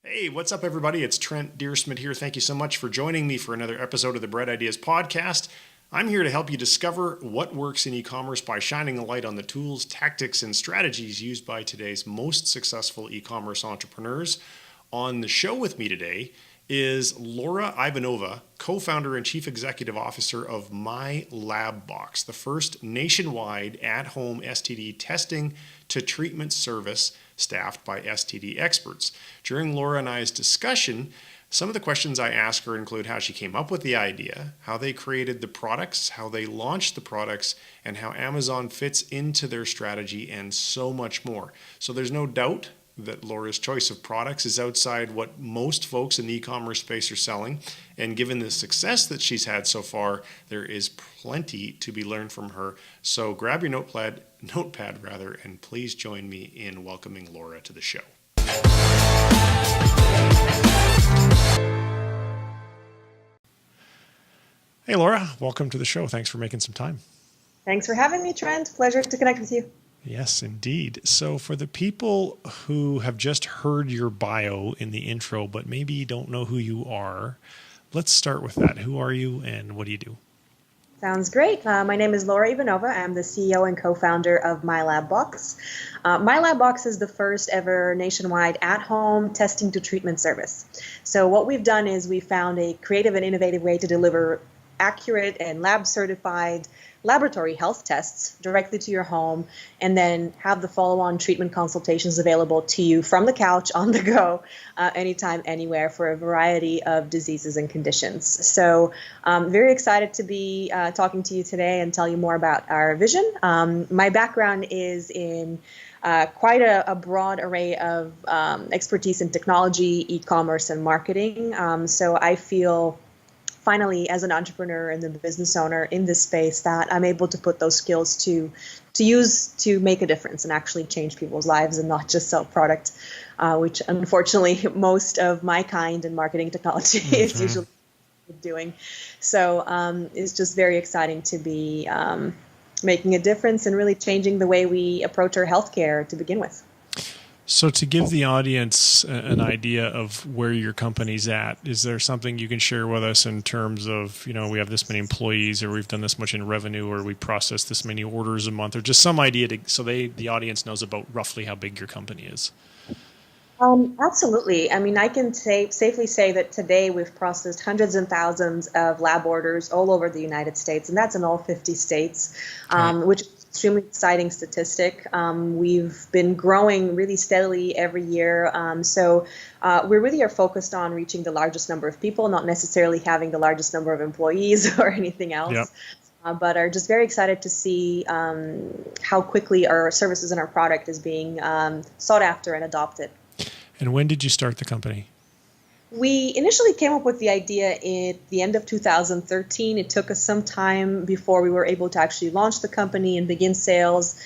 Hey, what's up, everybody? It's Trent Dyrsmid here. Thank you so much for joining me for another episode of the Bread Ideas podcast. I'm here to help you discover what works in e-commerce by shining a light on the tools, tactics, and strategies used by today's most successful e-commerce entrepreneurs. On the show with me today is Lora Ivanova, co-founder and chief executive officer of MyLabBox, the first nationwide at-home STD testing to treatment service staffed by STD experts. During Lora and I's discussion, some of the questions I ask her include how she came up with the idea, how they created the products, how they launched the products, and how Amazon fits into their strategy, and so much more. So there's no doubt that Lora's choice of products is outside what most folks in the e-commerce space are selling. And given the success that she's had so far, there is plenty to be learned from her. So grab your notepad, and please join me in welcoming Lora to the show. Hey, Lora, welcome to the show. Thanks for making some time. Thanks for having me, Trent. Pleasure to connect with you. Yes, indeed. So for the people who have just heard your bio in the intro, but maybe don't know who you are, let's start with that. Who are you and what do you do? Sounds great. My name is Lora Ivanova. I'm the CEO and co-founder of MyLabBox. MyLabBox is the first ever nationwide at-home testing to treatment service. So what we've done is we found a creative and innovative way to deliver accurate and lab-certified laboratory health tests directly to your home, and then have the follow-on treatment consultations available to you from the couch, on the go, anytime, anywhere, for a variety of diseases and conditions. So I'm very excited to be talking to you today and tell you more about our vision. My background is in quite a broad array of expertise in technology, e-commerce, and marketing. So I feel finally, as an entrepreneur and a business owner in this space, that I'm able to put those skills to use to make a difference and actually change people's lives and not just sell product, which unfortunately most of my kind in marketing technology is usually doing. So it's just very exciting to be making a difference and really changing the way we approach our healthcare to begin with. So to give the audience an idea of where your company's at, is there something you can share with us in terms of, we have this many employees, or we've done this much in revenue, or we process this many orders a month, or just some idea so the audience knows about roughly how big your company is? Absolutely. I mean, I can safely say that today we've processed hundreds and thousands of lab orders all over the United States, and that's in all 50 states, which is an extremely exciting statistic. We've been growing really steadily every year. So we really are focused on reaching the largest number of people, not necessarily having the largest number of employees or anything else. Yep. But are just very excited to see how quickly our services and our product is being sought after and adopted. And when did you start the company? We initially came up with the idea at the end of 2013. It took us some time before we were able to actually launch the company and begin sales.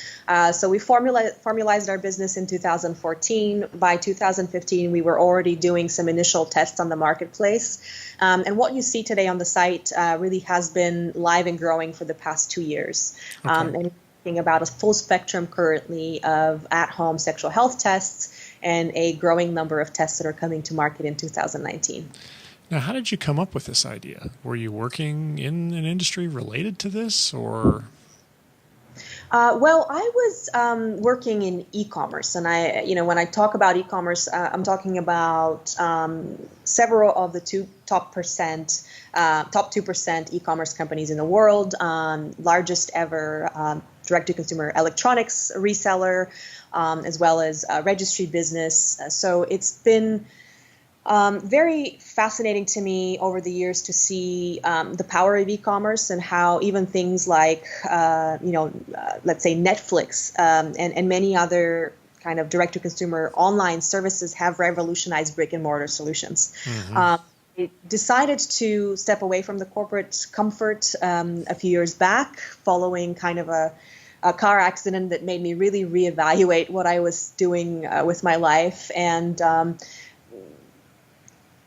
So we formalized our business in 2014. By 2015, we were already doing some initial tests on the marketplace. And what you see today on the site really has been live and growing for the past 2 years. Okay. And we're thinking about a full spectrum currently of at-home sexual health tests, and a growing number of tests that are coming to market in 2019. Now, how did you come up with this idea? Were you working in an industry related to this, or? Well, I was working in e-commerce, and when I talk about e-commerce, I'm talking about several of the top 2% e-commerce companies in the world, largest ever direct-to-consumer electronics reseller, as well as registry business. So it's been very fascinating to me over the years to see the power of e-commerce and how even things like, let's say Netflix and many other kind of direct-to-consumer online services have revolutionized brick-and-mortar solutions. Mm-hmm. I decided to step away from the corporate comfort a few years back, following kind of a car accident that made me really reevaluate what I was doing with my life, and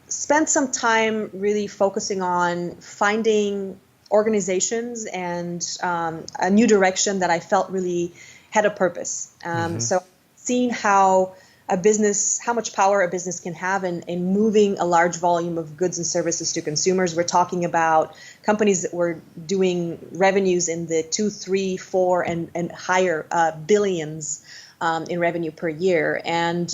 spent some time really focusing on finding organizations and a new direction that I felt really had a purpose. So seeing how a business, how much power a business can have in moving a large volume of goods and services to consumers. We're talking about companies that were doing revenues in the 2, 3, 4, and higher billions in revenue per year. And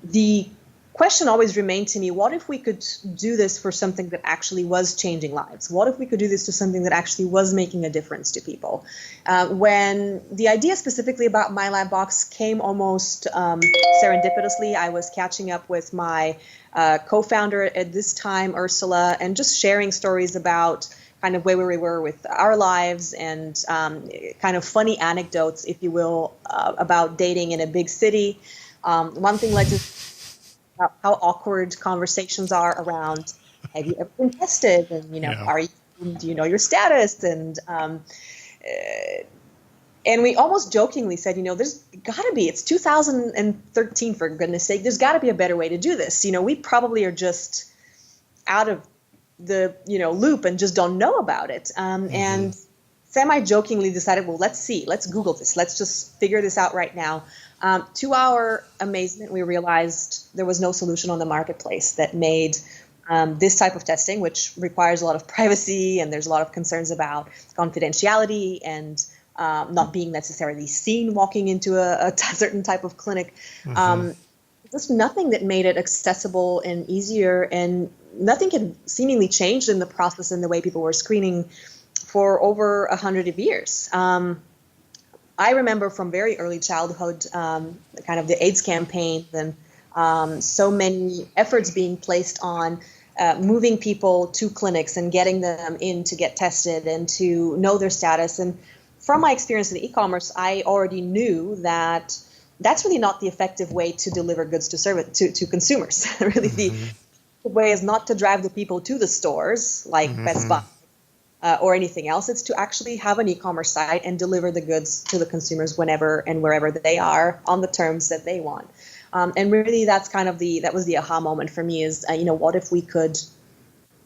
the question always remained to me, what if we could do this for something that actually was changing lives? What if we could do this to something that actually was making a difference to people? When the idea specifically about MyLabBox came almost serendipitously, I was catching up with my co-founder at this time, Ursula, and just sharing stories about kind of where we were with our lives and kind of funny anecdotes, if you will, about dating in a big city. One thing led to how awkward conversations are around, have you ever been tested? And, do you know your status? And we almost jokingly said, there's got to be, it's 2013, for goodness sake, there's got to be a better way to do this. We probably are just out of the, loop and just don't know about it. And semi-jokingly decided, well, let's Google this. Let's just figure this out right now. To our amazement, we realized there was no solution on the marketplace that made this type of testing, which requires a lot of privacy, and there's a lot of concerns about confidentiality and not being necessarily seen walking into a certain type of clinic. Just nothing that made it accessible and easier, and nothing had seemingly changed in the process and the way people were screening for over 100 years. I remember from very early childhood, kind of the AIDS campaign, and so many efforts being placed on moving people to clinics and getting them in to get tested and to know their status. And from my experience in e-commerce, I already knew that that's really not the effective way to deliver goods to consumers. Really, the way is not to drive the people to the stores like Best Buy or anything else. It's to actually have an e-commerce site and deliver the goods to the consumers whenever and wherever they are on the terms that they want. And really, that's kind of that was the aha moment for me is, what if we could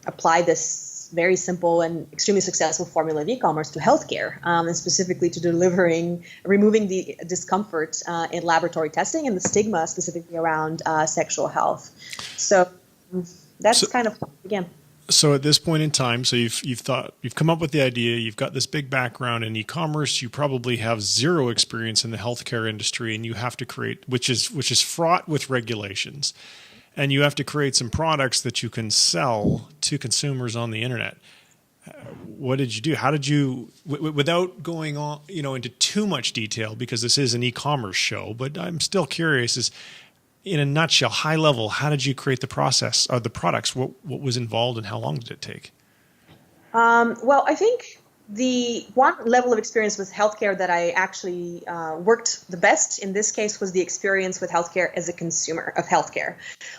apply this very simple and extremely successful formula of e-commerce to healthcare, and specifically to removing the discomfort in laboratory testing and the stigma specifically around sexual health. So that's kind of again. So at this point in time, so you've come up with the idea, you've got this big background in e-commerce, you probably have zero experience in the healthcare industry, and you have to create, which is fraught with regulations, and you have to create some products that you can sell to consumers on the internet. What did you do? How did you, without going on, into too much detail, because this is an e-commerce show, but I'm still curious, is in a nutshell, high level, how did you create the process or the products? What was involved and how long did it take? Well, I think the one level of experience with healthcare that I actually worked the best in this case was the experience with healthcare as a consumer of healthcare.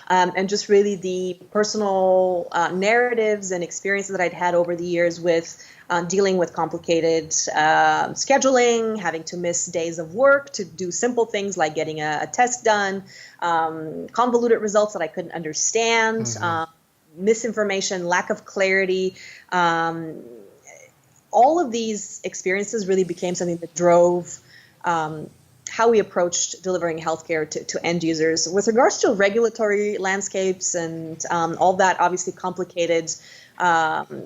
And just really the personal narratives and experiences that I'd had over the years with dealing with complicated scheduling, having to miss days of work to do simple things like getting a test done, convoluted results that I couldn't understand, misinformation, lack of clarity. All of these experiences really became something that drove how we approached delivering healthcare to end users. With regards to regulatory landscapes and all that obviously complicated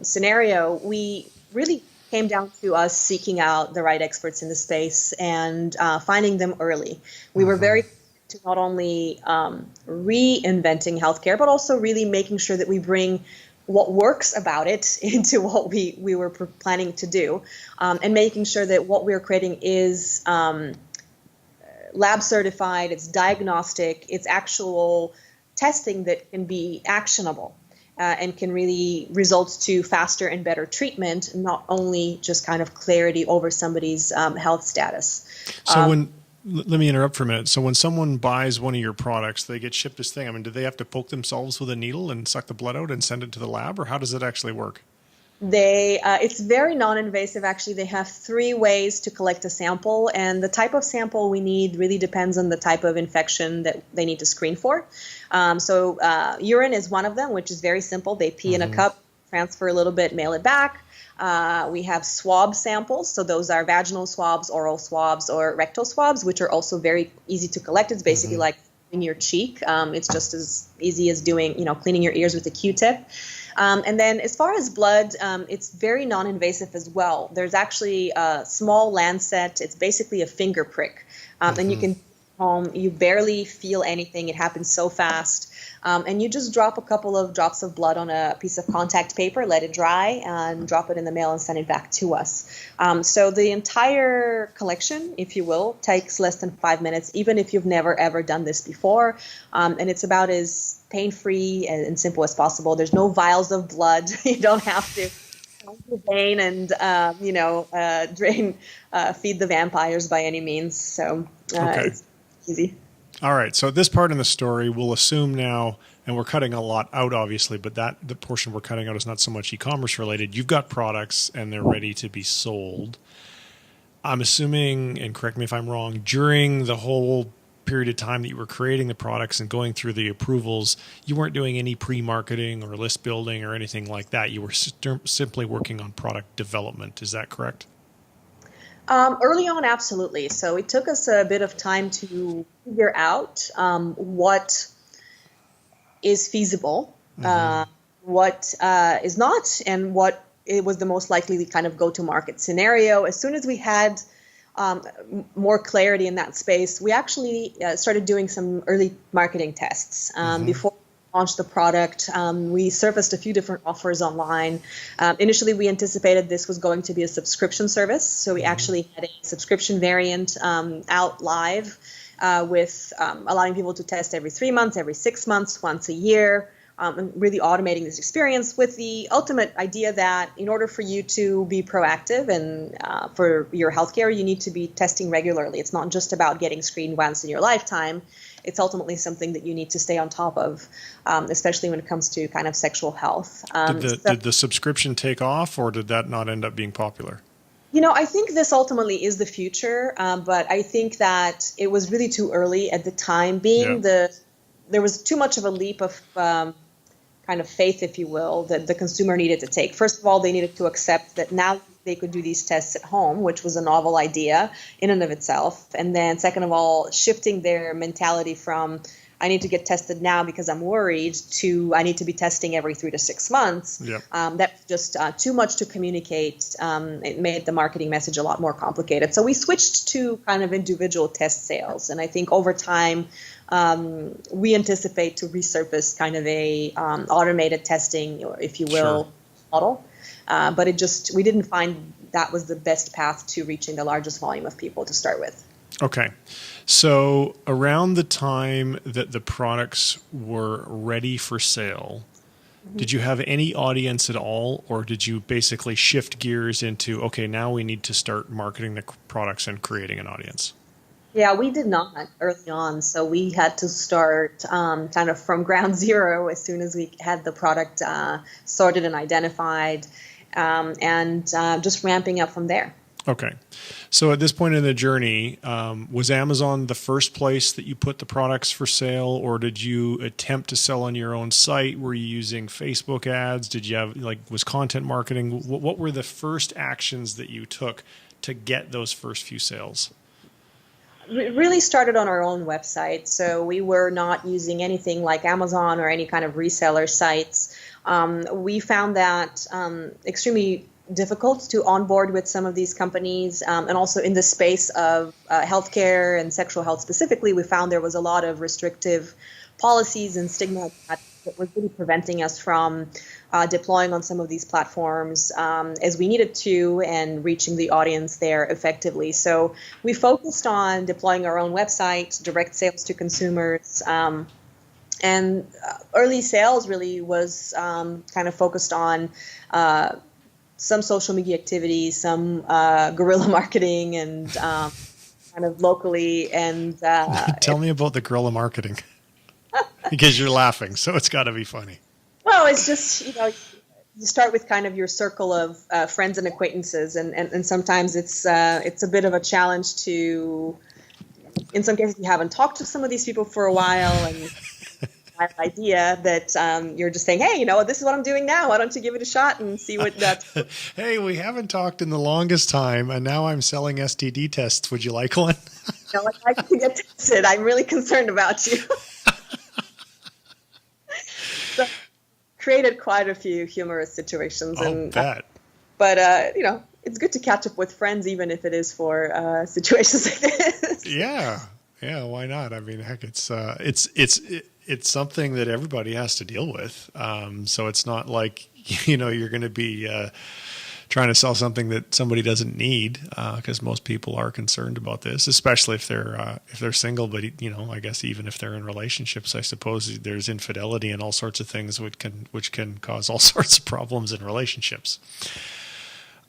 scenario, we really came down to us seeking out the right experts in the space and finding them early. We were very to not only reinventing healthcare, but also really making sure that we bring what works about it into what we were planning to do, and making sure that what we're creating is lab certified, it's diagnostic, it's actual testing that can be actionable. And can really result to faster and better treatment, not only just kind of clarity over somebody's health status. So let me interrupt for a minute. So when someone buys one of your products, they get shipped this thing. I mean, do they have to poke themselves with a needle and suck the blood out and send it to the lab, or how does it actually work? It's very non-invasive, actually. They have 3 ways to collect a sample, and the type of sample we need really depends on the type of infection that they need to screen for. So urine is one of them, which is very simple. They pee in a cup, transfer a little bit, mail it back. We have swab samples. So those are vaginal swabs, oral swabs, or rectal swabs, which are also very easy to collect. It's basically like in your cheek. It's just as easy as doing, cleaning your ears with a Q-tip. And then as far as blood, it's very non-invasive as well. There's actually a small lancet. It's basically a finger prick. And you can home, you barely feel anything. It happens so fast. And you just drop a couple of drops of blood on a piece of contact paper, let it dry, and drop it in the mail and send it back to us. So the entire collection, if you will, takes less than 5 minutes, even if you've never, ever done this before. And it's about as pain-free and simple as possible. There's no vials of blood. You don't have to the vein and feed the vampires by any means. So it's easy. All right. So this part in the story, we'll assume now, and we're cutting a lot out, obviously, but the portion we're cutting out is not so much e-commerce related. You've got products and they're ready to be sold. I'm assuming, and correct me if I'm wrong, during the whole period of time that you were creating the products and going through the approvals, you weren't doing any pre-marketing or list building or anything like that. You were simply working on product development. Is that correct? Early on, absolutely. So it took us a bit of time to figure out what is feasible, what is not, and what it was the most likely to kind of go-to-market scenario. As soon as we had more clarity in that space, we actually started doing some early marketing tests. Before we launched the product, we surfaced a few different offers online. Initially, we anticipated this was going to be a subscription service, so we actually had a subscription variant out live with allowing people to test every 3 months, every 6 months, once a year. And really automating this experience with the ultimate idea that in order for you to be proactive and for your healthcare, you need to be testing regularly. It's not just about getting screened once in your lifetime. It's ultimately something that you need to stay on top of, especially when it comes to kind of sexual health. Did the subscription take off, or did that not end up being popular? I think this ultimately is the future, but I think that it was really too early at the time, being there was too much of a leap of kind of faith, if you will, that the consumer needed to take. First of all, they needed to accept that now they could do these tests at home, which was a novel idea in and of itself. And then second of all, shifting their mentality from I need to get tested now because I'm worried to I need to be testing every 3 to 6 months. That's just too much to communicate. It made the marketing message a lot more complicated. So we switched to kind of individual test sales. And I think over time, we anticipate to resurface kind of a automated testing, if you will, model. But we didn't find that was the best path to reaching the largest volume of people to start with. Okay. So around the time that the products were ready for sale, did you have any audience at all, or did you basically shift gears into, okay, now we need to start marketing the products and creating an audience? Yeah, we did not early on. So we had to start kind of from ground zero as soon as we had the product sorted and identified, and just ramping up from there. Okay. So at this point in the journey, was Amazon the first place that you put the products for sale, or did you attempt to sell on your own site? Were you using Facebook ads? Did you have, was content marketing? What were the first actions that you took to get those first few sales? We really started on our own website. So we were not using anything like Amazon or any kind of reseller sites. We found that extremely difficult to onboard with some of these companies, and also in the space of healthcare and sexual health specifically, we found there was a lot of restrictive policies and stigma that was really preventing us from deploying on some of these platforms as we needed to and reaching the audience there effectively. So we focused on deploying our own website, direct sales to consumers, and early sales really was kind of focused on some social media activities, some guerrilla marketing, and kind of locally. And tell me about the guerrilla marketing, because you're laughing, so it's got to be funny. Well, it's just you start with kind of your circle of friends and acquaintances, and sometimes it's a bit of a challenge to. In some cases, you haven't talked to some of these people for a while, and idea that you're just saying, hey, this is what I'm doing now. Why don't you give it a shot and see what that's. Hey, we haven't talked in the longest time, and now I'm selling STD tests. Would you like one? I'd like to get tested. I'm really concerned about you. So, created quite a few humorous situations. I'll bet. But, it's good to catch up with friends, even if it is for situations like this. Yeah, why not? I mean, heck, it's something that everybody has to deal with. So it's not like you're going to be trying to sell something that somebody doesn't need, because most people are concerned about this, especially if they're single. But I guess even if they're in relationships, I suppose there's infidelity and all sorts of things which can cause all sorts of problems in relationships.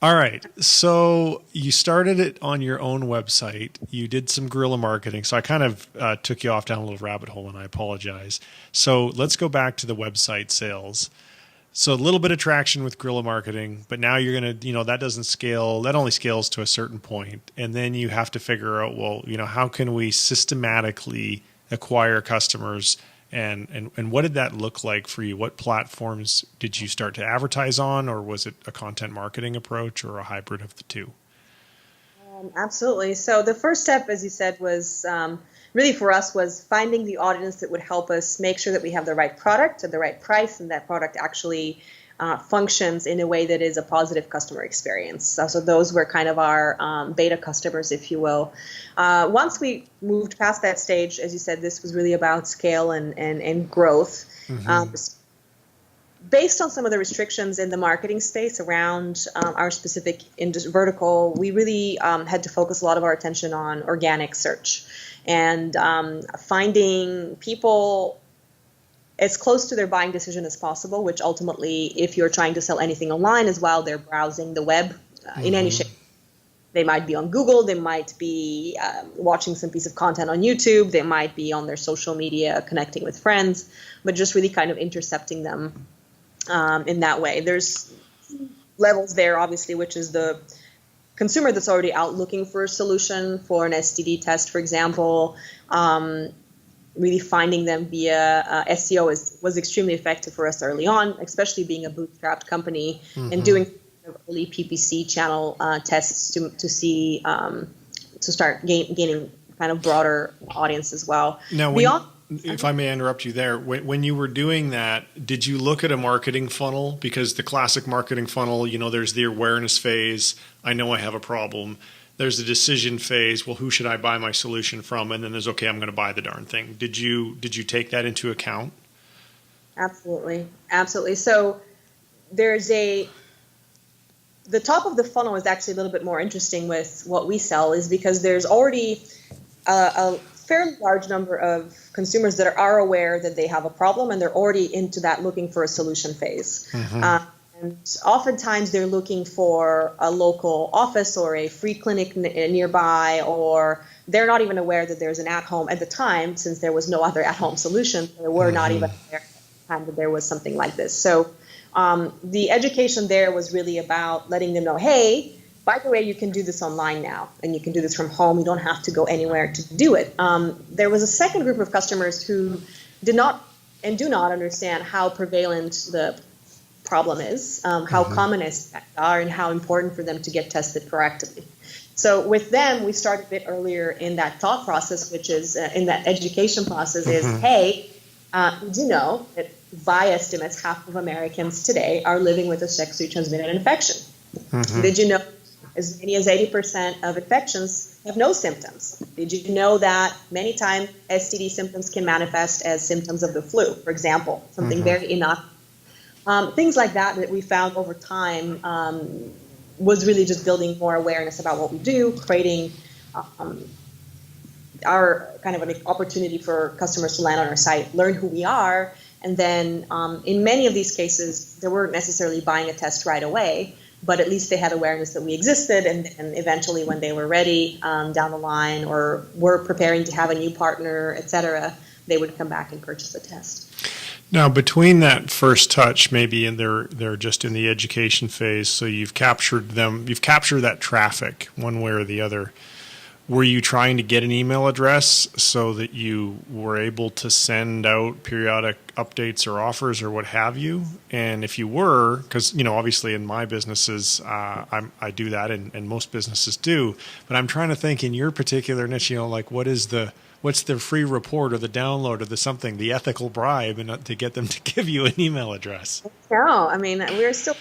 All right. So you started it on your own website. You did some guerrilla marketing. So I kind of took you off down a little rabbit hole, and I apologize. So let's go back to the website sales. So a little bit of traction with guerrilla marketing, but now you're going to, that doesn't scale. That only scales to a certain point. And then you have to figure out, well, how can we systematically acquire customers? And what did that look like for you? What platforms did you start to advertise on, or was it a content marketing approach, or a hybrid of the two? Absolutely. So the first step, as you said, was really for us was finding the audience that would help us make sure that we have the right product at the right price, and that product actually functions in a way that is a positive customer experience. So those were kind of our beta customers, if you will. Once we moved past that stage, as you said, this was really about scale and growth. Mm-hmm. Based on some of the restrictions in the marketing space around our specific vertical, we really had to focus a lot of our attention on organic search and finding people as close to their buying decision as possible, which ultimately, if you're trying to sell anything online, is while they're browsing the web in any shape. They might be on Google, they might be watching some piece of content on YouTube, they might be on their social media connecting with friends, but just really kind of intercepting them in that way. There's levels there, obviously, which is the consumer that's already out looking for a solution for an STD test, for example. Really finding them via SEO was extremely effective for us early on, especially being a bootstrapped company. Mm-hmm. And doing early PPC channel tests to see to start gaining kind of broader audience as well. Now, if I may interrupt you there, when you were doing that, did you look at a marketing funnel? Because the classic marketing funnel, there's the awareness phase. I know I have a problem. There's the decision phase. Well, who should I buy my solution from? And then there's, okay, I'm going to buy the darn thing. Did you take that into account? Absolutely. So there's the top of the funnel is actually a little bit more interesting with what we sell, is because there's already a fairly large number of consumers that are aware that they have a problem, and they're already into that looking for a solution phase. Mm-hmm. And oftentimes they're looking for a local office or a free clinic nearby, or they're not even aware that there's an at-home at the time, since there was no other at-home solution. They were not even aware at the time that there was something like this. So the education there was really about letting them know, hey, by the way, you can do this online now, and you can do this from home. You don't have to go anywhere to do it. There was a second group of customers who did not and do not understand how prevalent the problem is, how common STIs are, and how important for them to get tested proactively. So with them, we started a bit earlier in that thought process, which is in that education process is, hey, did you know that by estimates, half of Americans today are living with a sexually transmitted infection? Mm-hmm. Did you know as many as 80% of infections have no symptoms? Did you know that many times STD symptoms can manifest as symptoms of the flu, for example, something very innocuous? Things like that we found over time was really just building more awareness about what we do, creating our kind of an opportunity for customers to land on our site, learn who we are, and then in many of these cases, they weren't necessarily buying a test right away, but at least they had awareness that we existed, and eventually when they were ready down the line or were preparing to have a new partner, et cetera, they would come back and purchase a test. Now, between that first touch, maybe and they're just in the education phase, so you've captured that traffic one way or the other. Were you trying to get an email address so that you were able to send out periodic updates or offers or what have you? And if you were, because obviously in my businesses, I do that, and most businesses do. But I'm trying to think in your particular niche, like what's the free report or the download or the something, the ethical bribe, and to get them to give you an email address? No, I mean we're still.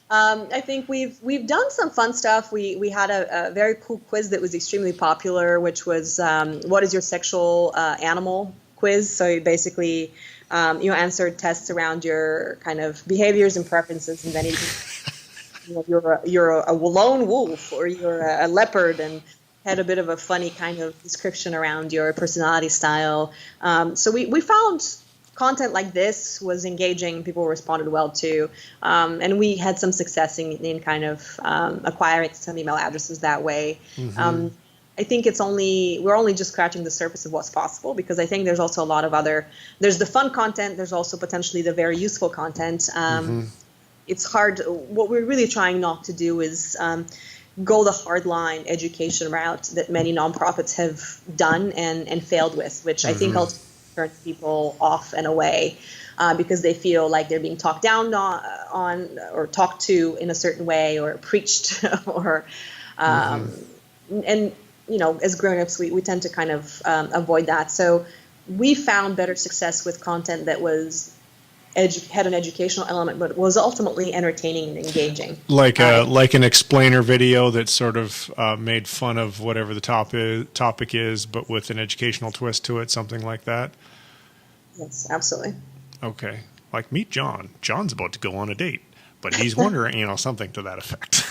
I think we've done some fun stuff. We had a very cool quiz that was extremely popular, which was what is your sexual animal quiz. So you basically you answered tests around your kind of behaviors and preferences, and then you're a lone wolf or you're a leopard, and had a bit of a funny kind of description around your personality style. So we found content like this was engaging. People responded well to, and we had some success in kind of acquiring some email addresses that way. Mm-hmm. I think we're only just scratching the surface of what's possible, because I think there's also a lot of there's the fun content. There's also potentially the very useful content. It's hard. What we're really trying not to do is go the hardline education route that many nonprofits have done and failed with, which I think ultimately turn people off and away because they feel like they're being talked down on or talked to in a certain way or preached or and as grown-ups we tend to kind of avoid that. So we found better success with content that was had an educational element, but was ultimately entertaining and engaging. Like an explainer video that sort of made fun of whatever the topic is, but with an educational twist to it, something like that? Yes, absolutely. Okay. Like, meet John. John's about to go on a date, but he's wondering, something to that effect.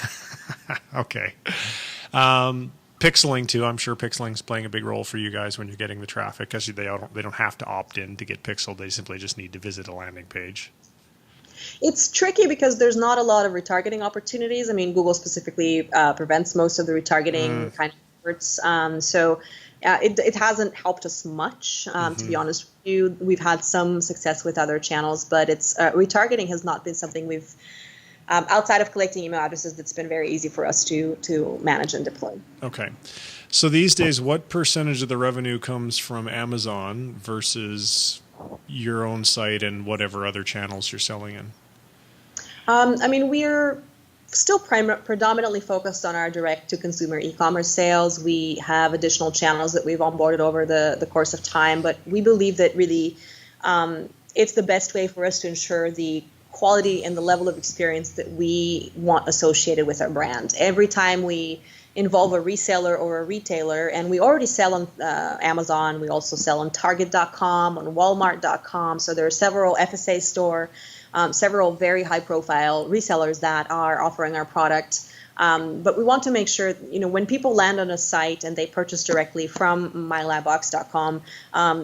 Okay. Pixeling too. I'm sure pixeling's playing a big role for you guys when you're getting the traffic, because they don't have to opt in to get pixeled. They simply just need to visit a landing page. It's tricky because there's not a lot of retargeting opportunities. I mean, Google specifically prevents most of the retargeting kind of efforts. So it hasn't helped us much, to be honest with you. We've had some success with other channels, but it's retargeting has not been something we've outside of collecting email addresses, that's been very easy for us to manage and deploy. Okay. So these days, what percentage of the revenue comes from Amazon versus your own site and whatever other channels you're selling in? I mean, we're still predominantly focused on our direct-to-consumer e-commerce sales. We have additional channels that we've onboarded over the course of time, but we believe that really it's the best way for us to ensure the quality and the level of experience that we want associated with our brand. Every time we involve a reseller or a retailer, and we already sell on Amazon, we also sell on Target.com, on Walmart.com, so there are several FSA store, several very high-profile resellers that are offering our product. But we want to make sure, when people land on a site and they purchase directly from MyLabBox.com,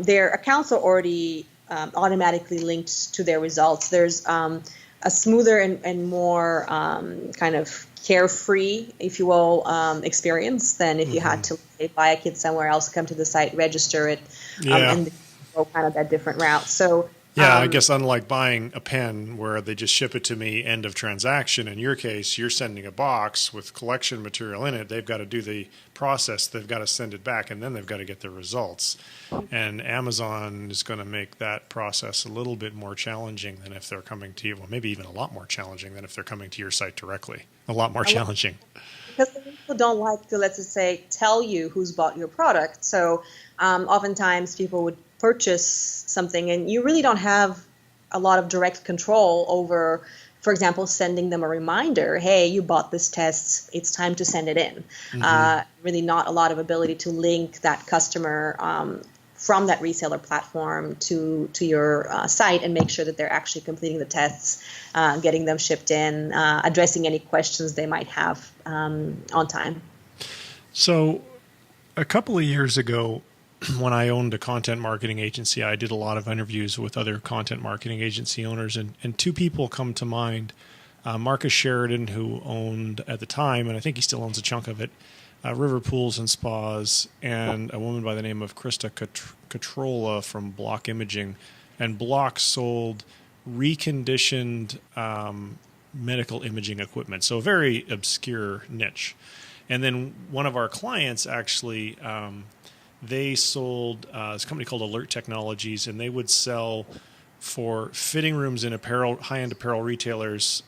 their accounts are already automatically linked to their results. There's a smoother and more kind of carefree, if you will, experience than if you had to buy a kit somewhere else, come to the site, register it, and go kind of that different route. So I guess unlike buying a pen where they just ship it to me, end of transaction, in your case, you're sending a box with collection material in it. They've got to do the process. They've got to send it back, and then they've got to get the results. And Amazon is going to make that process a little bit more challenging than if they're coming to you. Well, maybe even a lot more challenging than if they're coming to your site directly. A lot more challenging. Because people don't like to, let's just say, tell you who's bought your product. So oftentimes people would purchase something and you really don't have a lot of direct control over, for example, sending them a reminder, hey, you bought this test, it's time to send it in. Really not a lot of ability to link that customer from that reseller platform to your site and make sure that they're actually completing the tests, getting them shipped in, addressing any questions they might have on time. So a couple of years ago, when I owned a content marketing agency, I did a lot of interviews with other content marketing agency owners, and two people come to mind. Marcus Sheridan, who owned at the time, and I think he still owns a chunk of it, River Pools and Spas, and a woman by the name of Krista Catrola from Block Imaging. And Block sold reconditioned medical imaging equipment, so a very obscure niche. And then one of our clients actually, they sold this company called Alert Technologies, and they would sell for fitting rooms in high-end apparel retailers.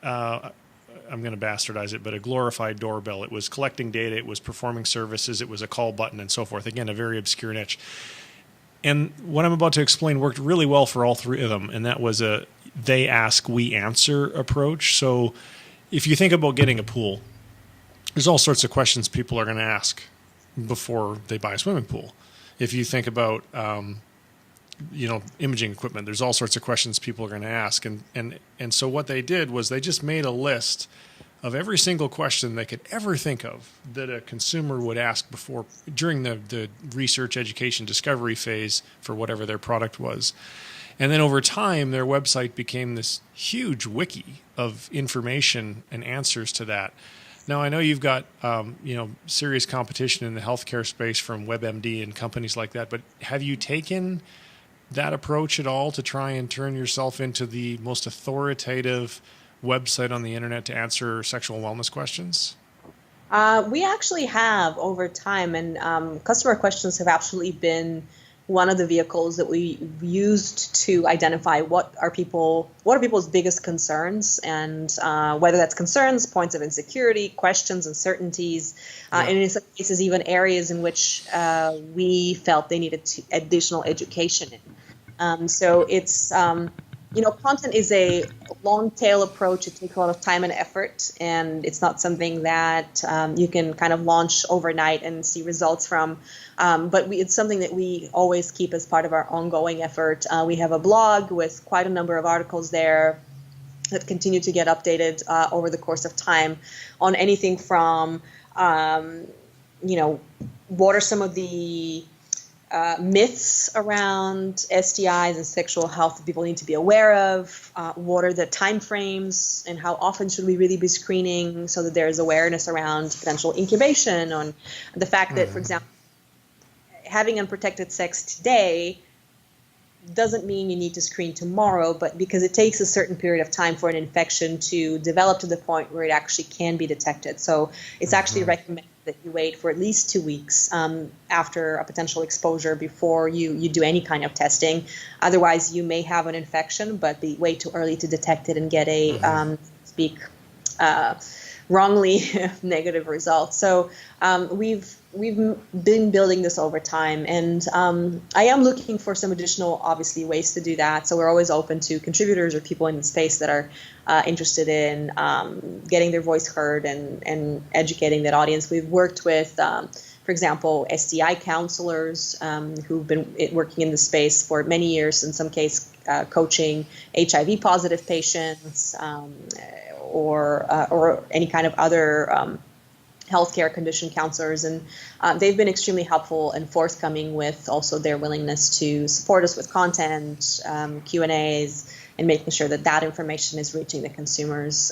I'm going to bastardize it, but a glorified doorbell. It was collecting data, it was performing services, it was a call button, and so forth. Again, a very obscure niche. And what I'm about to explain worked really well for all three of them, and that was a they ask, we answer approach. So if you think about getting a pool, there's all sorts of questions people are going to ask before they buy a swimming pool. If you think about imaging equipment, there's all sorts of questions people are going to ask. And so what they did was they just made a list of every single question they could ever think of that a consumer would ask during the research, education, discovery phase for whatever their product was. And then over time, their website became this huge wiki of information and answers to that. Now, I know you've got serious competition in the healthcare space from WebMD and companies like that, but have you taken that approach at all to try and turn yourself into the most authoritative website on the internet to answer sexual wellness questions? We actually have over time, and customer questions have absolutely been one of the vehicles that we used to identify what are people's biggest concerns, and whether that's concerns, points of insecurity, questions, uncertainties, and in some cases even areas in which we felt they needed additional education in. So it's content is a long tail approach. It takes a lot of time and effort, and it's not something that you can kind of launch overnight and see results from. But it's something that we always keep as part of our ongoing effort. We have a blog with quite a number of articles there that continue to get updated over the course of time on anything from, what are some of the myths around STIs and sexual health that people need to be aware of, what are the time frames and how often should we really be screening so that there's awareness around potential incubation, on the fact that, for example, having unprotected sex today doesn't mean you need to screen tomorrow, but because it takes a certain period of time for an infection to develop to the point where it actually can be detected. So it's actually recommended that you wait for at least 2 weeks after a potential exposure before you do any kind of testing. Otherwise, you may have an infection, but be way too early to detect it and get a wrongly negative result. So we've been building this over time, and I am looking for some additional, obviously, ways to do that. So we're always open to contributors or people in the space that are interested in getting their voice heard and educating that audience. We've worked with, for example, STI counselors who've been working in the space for many years, in some case coaching HIV positive patients or any kind of other healthcare condition counselors, and they've been extremely helpful and forthcoming with also their willingness to support us with content, Q&As, and making sure that information is reaching the consumers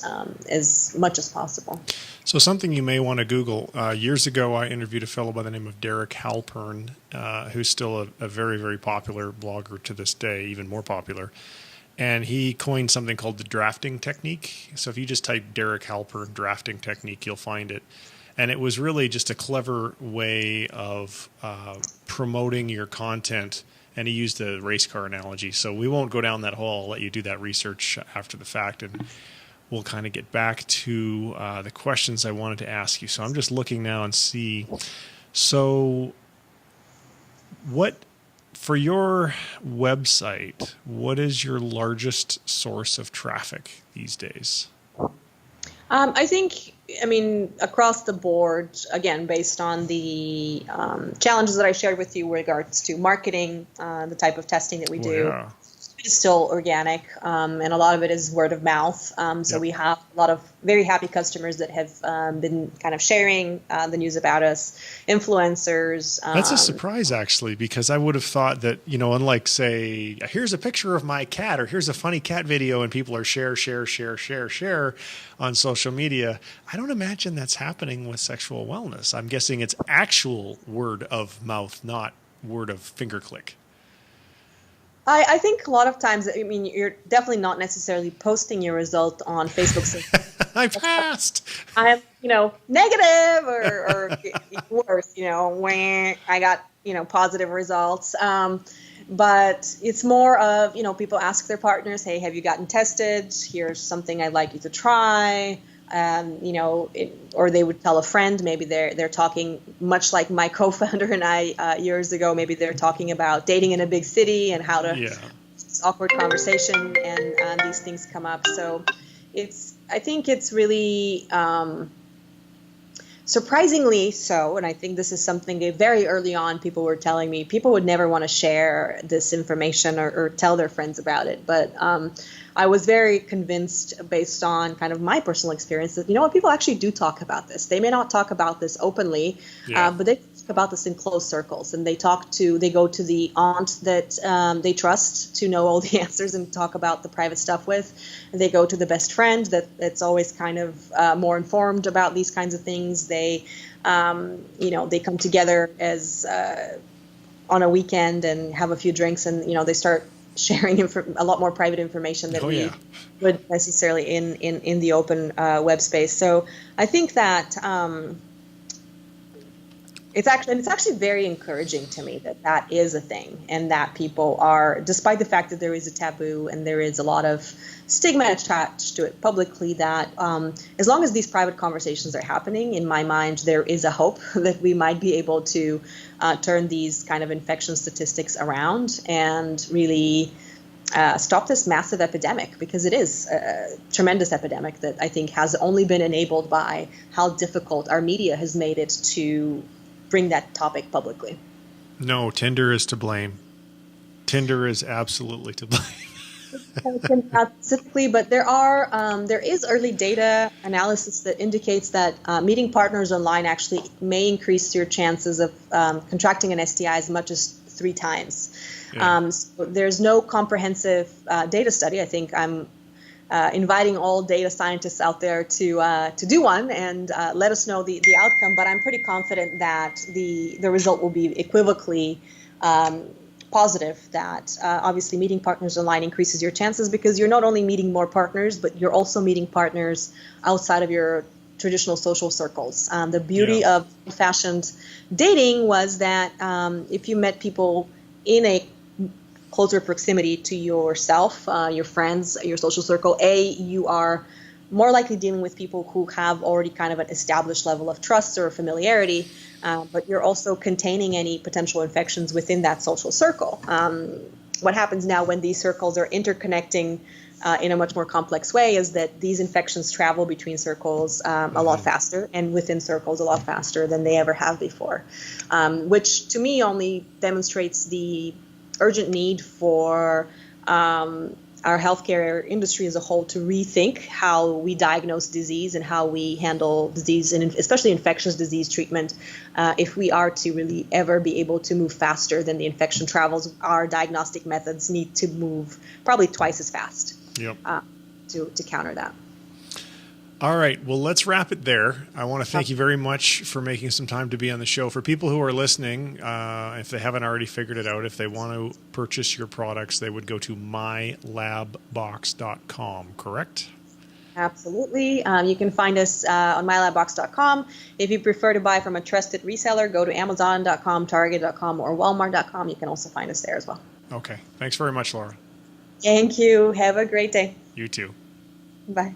as much as possible. So something you may want to Google. Years ago, I interviewed a fellow by the name of Derek Halpern, who's still a very, very popular blogger to this day, even more popular. And he coined something called the drafting technique. So if you just type Derek Halpern drafting technique, you'll find it. And it was really just a clever way of promoting your content. And he used the race car analogy. So we won't go down that hole. I'll let you do that research after the fact. And we'll kind of get back to the questions I wanted to ask you. So I'm just looking now and see. So for your website, what is your largest source of traffic these days? I think, across the board, again, based on the challenges that I shared with you with regards to marketing, the type of testing that we do, it's still organic, and a lot of it is word of mouth. So we have a lot of very happy customers that have been kind of sharing the news about us, influencers. That's a surprise, actually, because I would have thought that, unlike, say, here's a picture of my cat or here's a funny cat video and people are share on social media, I don't imagine that's happening with sexual wellness. I'm guessing it's actual word of mouth, not word of finger click. I think a lot of times, I mean, you're definitely not necessarily posting your result on Facebook. So I passed. I'm, negative or worse, when I got, positive results. But it's more of, people ask their partners, hey, have you gotten tested? Here's something I'd like you to try. Or they would tell a friend, maybe they're talking much like my co-founder and I years ago, maybe they're talking about dating in a big city and how to awkward conversation and these things come up. So I think it's really surprisingly so, and I think this is something that very early on people were telling me people would never want to share this information or tell their friends about it. But I was very convinced based on kind of my personal experience that, people actually do talk about this. They may not talk about this openly, but they talk about this in close circles, and they go to the aunt that they trust to know all the answers and talk about the private stuff with. And they go to the best friend that's always kind of more informed about these kinds of things. They, they come together as on a weekend and have a few drinks, and they start sharing a lot more private information than we would necessarily in the open web space. So I think that it's actually very encouraging to me that is a thing, and that people are, despite the fact that there is a taboo and there is a lot of stigma attached to it publicly, that as long as these private conversations are happening, in my mind, there is a hope that we might be able to turn these kind of infection statistics around and really stop this massive epidemic, because it is a tremendous epidemic that I think has only been enabled by how difficult our media has made it to bring that topic publicly. No, Tinder is to blame. Tinder is absolutely to blame. Not specifically, but there is early data analysis that indicates that meeting partners online actually may increase your chances of contracting an STI as much as 3 times. Yeah. So there's no comprehensive data study. I think I'm inviting all data scientists out there to do one and let us know the outcome. But I'm pretty confident that the result will be equivocally positive, that obviously meeting partners online increases your chances, because you're not only meeting more partners, but you're also meeting partners outside of your traditional social circles. The beauty of old-fashioned dating was that if you met people in a closer proximity to yourself, your friends, your social circle, you are more likely dealing with people who have already kind of an established level of trust or familiarity, but you're also containing any potential infections within that social circle. What happens now when these circles are interconnecting in a much more complex way is that these infections travel between circles a lot faster, and within circles a lot faster than they ever have before, which to me only demonstrates the urgent need for our healthcare industry as a whole to rethink how we diagnose disease and how we handle disease, and especially infectious disease treatment. If we are to really ever be able to move faster than the infection travels, our diagnostic methods need to move probably twice as fast to counter that. All right. Well, let's wrap it there. I want to thank you very much for making some time to be on the show. For people who are listening, if they haven't already figured it out, if they want to purchase your products, they would go to MyLabBox.com, correct? Absolutely. You can find us on MyLabBox.com. If you prefer to buy from a trusted reseller, go to Amazon.com, Target.com, or Walmart.com. You can also find us there as well. Okay. Thanks very much, Lora. Thank you. Have a great day. You too. Bye.